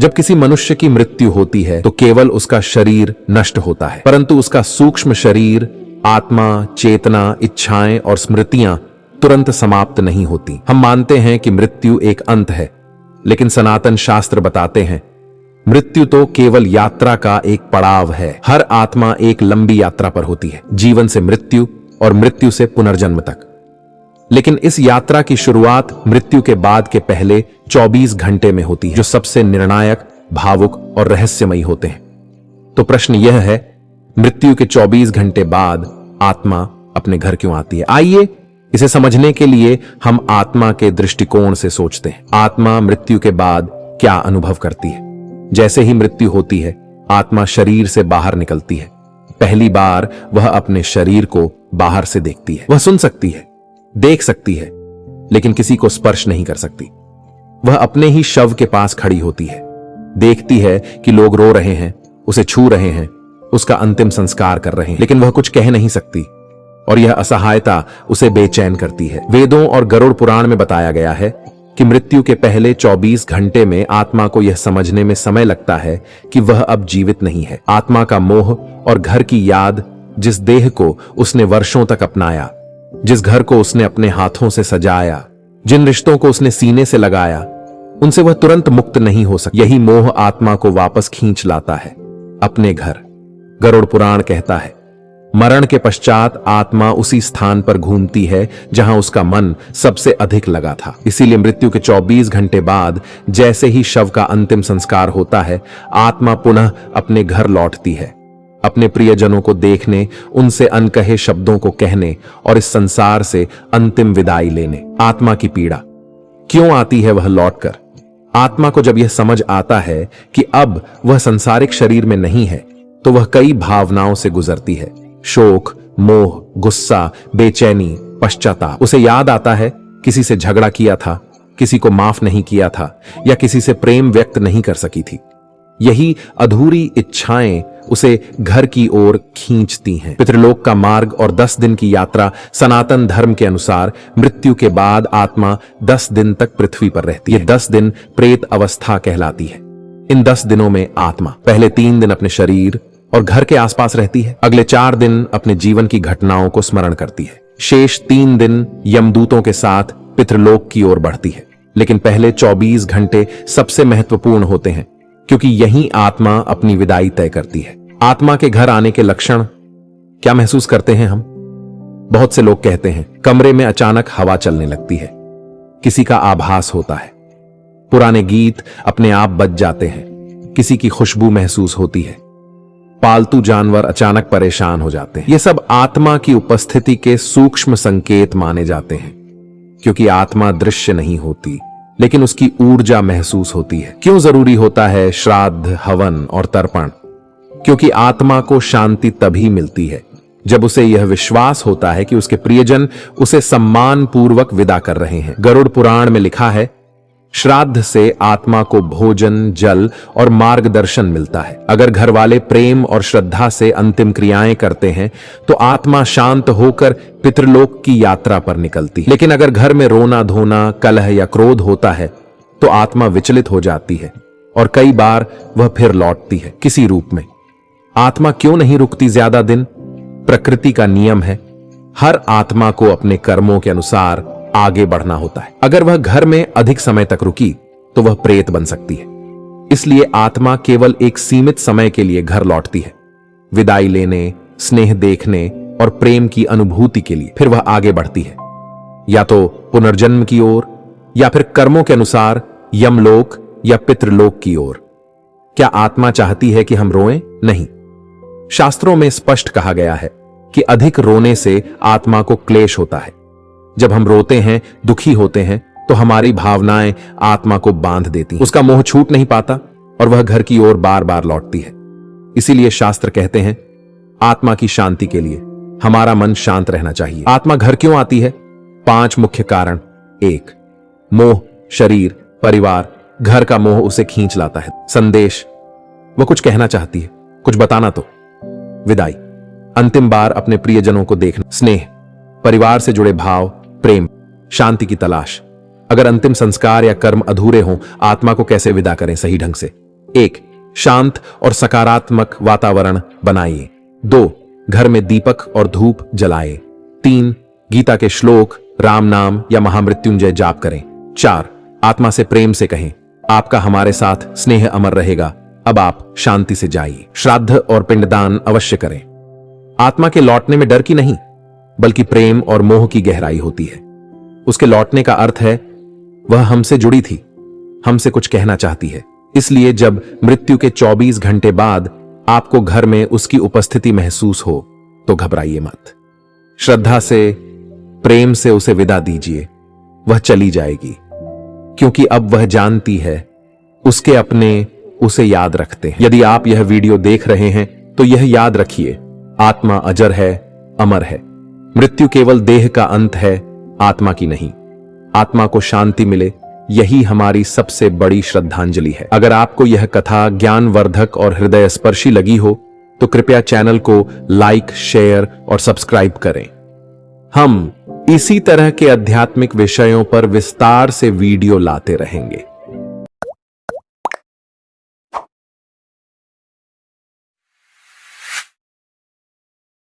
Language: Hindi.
जब किसी मनुष्य की मृत्यु होती है तो केवल उसका शरीर नष्ट होता है, परंतु उसका सूक्ष्म शरीर, आत्मा, चेतना, इच्छाएं और स्मृतियां तुरंत समाप्त नहीं होती। हम मानते हैं कि मृत्यु एक अंत है, लेकिन सनातन शास्त्र बताते हैं मृत्यु तो केवल यात्रा का एक पड़ाव है। हर आत्मा एक लंबी यात्रा पर होती है, जीवन से मृत्यु और मृत्यु से पुनर्जन्म तक। लेकिन इस यात्रा की शुरुआत मृत्यु के बाद के पहले 24 घंटे में होती है, जो सबसे निर्णायक, भावुक और रहस्यमयी होते हैं। तो प्रश्न यह है, मृत्यु के 24 घंटे बाद आत्मा अपने घर क्यों आती है? आइए इसे समझने के लिए हम आत्मा के दृष्टिकोण से सोचते हैं। आत्मा मृत्यु के बाद क्या अनुभव करती है? जैसे ही मृत्यु होती है, आत्मा शरीर से बाहर निकलती है। पहली बार वह अपने शरीर को बाहर से देखती है। वह सुन सकती है, देख सकती है, लेकिन किसी को स्पर्श नहीं कर सकती। वह अपने ही शव के पास खड़ी होती है, देखती है कि लोग रो रहे हैं, उसे छू रहे हैं, उसका अंतिम संस्कार कर रहे हैं, लेकिन वह कुछ कह नहीं सकती और यह असहायता उसे बेचैन करती है। वेदों और गरुड़ पुराण में बताया गया है कि मृत्यु के पहले 24 घंटे में आत्मा को यह समझने में समय लगता है कि वह अब जीवित नहीं है। आत्मा का मोह और घर की याद, जिस देह को उसने वर्षों तक अपनाया, जिस घर को उसने अपने हाथों से सजाया, जिन रिश्तों को उसने सीने से लगाया, उनसे वह तुरंत मुक्त नहीं हो सकता। यही मोह आत्मा को वापस खींच लाता है अपने घर। गरुड़ पुराण कहता है, मरण के पश्चात आत्मा उसी स्थान पर घूमती है जहां उसका मन सबसे अधिक लगा था। इसीलिए मृत्यु के 24 घंटे बाद जैसे ही शव का अंतिम संस्कार होता है, आत्मा पुनः अपने घर लौटती है, अपने प्रियजनों को देखने, उनसे अनकहे शब्दों को कहने और इस संसार से अंतिम विदाई लेने। आत्मा की पीड़ा क्यों आती है? वह लौटकर आत्मा को जब यह समझ आता है कि अब वह संसारिक शरीर में नहीं है, तो वह कई भावनाओं से गुजरती है। शोक, मोह, गुस्सा, बेचैनी, पश्चाताप। उसे याद आता है किसी से झगड़ा किया था, किसी को माफ नहीं किया था या किसी से प्रेम व्यक्त नहीं कर सकी थी। यही अधूरी इच्छाएं उसे घर की ओर खींचती हैं। पितृलोक का मार्ग और 10 दिन की यात्रा, सनातन धर्म के अनुसार मृत्यु के बाद आत्मा 10 दिन तक पृथ्वी पर रहती है। ये 10 दिन प्रेत अवस्था कहलाती है। इन 10 दिनों में आत्मा पहले 3 दिन अपने शरीर और घर के आसपास रहती है, अगले 4 दिन अपने जीवन की घटनाओं को स्मरण करती है, शेष 3 दिन यमदूतों के साथ पितृलोक की ओर बढ़ती है। लेकिन पहले 24 घंटे सबसे महत्वपूर्ण होते हैं, क्योंकि यही आत्मा अपनी विदाई तय करती है। आत्मा के घर आने के लक्षण क्या महसूस करते हैं हम? बहुत से लोग कहते हैं कमरे में अचानक हवा चलने लगती है, किसी का आभास होता है, पुराने गीत अपने आप बज जाते हैं, किसी की खुशबू महसूस होती है, पालतू जानवर अचानक परेशान हो जाते हैं। ये सब आत्मा की उपस्थिति के सूक्ष्म संकेत माने जाते हैं, क्योंकि आत्मा दृश्य नहीं होती, लेकिन उसकी ऊर्जा महसूस होती है। क्यों जरूरी होता है श्राद्ध, हवन और तर्पण? क्योंकि आत्मा को शांति तभी मिलती है जब उसे यह विश्वास होता है कि उसके प्रियजन उसे सम्मान पूर्वक विदा कर रहे हैं। गरुड़ पुराण में लिखा है, श्राद्ध से आत्मा को भोजन, जल और मार्गदर्शन मिलता है। अगर घर वाले प्रेम और श्रद्धा से अंतिम क्रियाएं करते हैं तो आत्मा शांत होकर पितृलोक की यात्रा पर निकलती है। लेकिन अगर घर में रोना धोना, कलह या क्रोध होता है तो आत्मा विचलित हो जाती है और कई बार वह फिर लौटती है किसी रूप में। आत्मा क्यों नहीं रुकती ज्यादा दिन? प्रकृति का नियम है, हर आत्मा को अपने कर्मों के अनुसार आगे बढ़ना होता है। अगर वह घर में अधिक समय तक रुकी तो वह प्रेत बन सकती है। इसलिए आत्मा केवल एक सीमित समय के लिए घर लौटती है, विदाई लेने, स्नेह देखने और प्रेम की अनुभूति के लिए। फिर वह आगे बढ़ती है, या तो पुनर्जन्म की ओर या फिर कर्मों के अनुसार यमलोक या पितृलोक की ओर। क्या आत्मा चाहती है कि हम रोएं? नहीं। शास्त्रों में स्पष्ट कहा गया है कि अधिक रोने से आत्मा को क्लेश होता है। जब हम रोते हैं, दुखी होते हैं, तो हमारी भावनाएं आत्मा को बांध देती हैं। उसका मोह छूट नहीं पाता और वह घर की ओर बार बार लौटती है। इसीलिए शास्त्र कहते हैं, आत्मा की शांति के लिए हमारा मन शांत रहना चाहिए। आत्मा घर क्यों आती है? 5 मुख्य कारण। 1, मोह, शरीर, परिवार। घर का मोह उसे खींच लाता है। संदेश, वह कुछ कहना चाहती है, कुछ बताना तो। विदाई, अंतिम बार अपने प्रियजनों को देखना। स्नेह, परिवार से जुड़े भाव, प्रेम, शांति की तलाश। अगर अंतिम संस्कार या कर्म अधूरे हों, आत्मा को कैसे विदा करें सही ढंग से? 1. शांत और सकारात्मक वातावरण बनाइए। 2. घर में दीपक और धूप जलाए। 3. गीता के श्लोक, राम नाम या महामृत्युंजय जाप करें। 4. आत्मा से प्रेम से कहें, आपका हमारे साथ स्नेह अमर रहेगा, अब आप शांति से जाइए। श्राद्ध और पिंडदान अवश्य करें। आत्मा के लौटने में डर की नहीं, बल्कि प्रेम और मोह की गहराई होती है। उसके लौटने का अर्थ है वह हमसे जुड़ी थी, हमसे कुछ कहना चाहती है। इसलिए जब मृत्यु के 24 घंटे बाद आपको घर में उसकी उपस्थिति महसूस हो तो घबराइए मत। श्रद्धा से, प्रेम से उसे विदा दीजिए। वह चली जाएगी, क्योंकि अब वह जानती है उसके अपने उसे याद रखते हैं। यदि आप यह वीडियो देख रहे हैं तो यह याद रखिए, आत्मा अजर है, अमर है। मृत्यु केवल देह का अंत है, आत्मा की नहीं। आत्मा को शांति मिले, यही हमारी सबसे बड़ी श्रद्धांजलि है। अगर आपको यह कथा ज्ञानवर्धक और हृदय स्पर्शी लगी हो तो कृपया चैनल को लाइक, शेयर और सब्सक्राइब करें। हम इसी तरह के आध्यात्मिक विषयों पर विस्तार से वीडियो लाते रहेंगे।